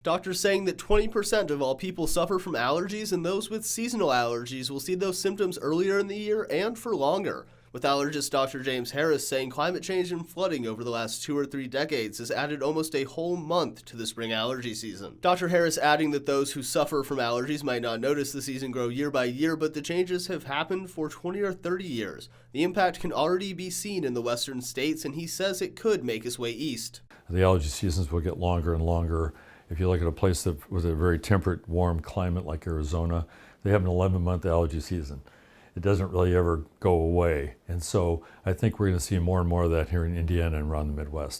Doctors saying that 20% of all people suffer from allergies, and those with seasonal allergies will see those symptoms earlier in the year and for longer. With allergist Dr. James Harris saying climate change and flooding over the last 2 or 3 decades has added almost a whole month to the spring allergy season. Dr. Harris adding that those who suffer from allergies might not notice the season grow year by year, but the changes have happened for 20 or 30 years. The impact can already be seen in the western states, and he says it could make its way east. The allergy seasons will get longer and longer. If you look at a place that with a very temperate, warm climate like Arizona, they have an 11-month allergy season. It doesn't really ever go away. And so I think we're going to see more and more of that here in Indiana and around the Midwest.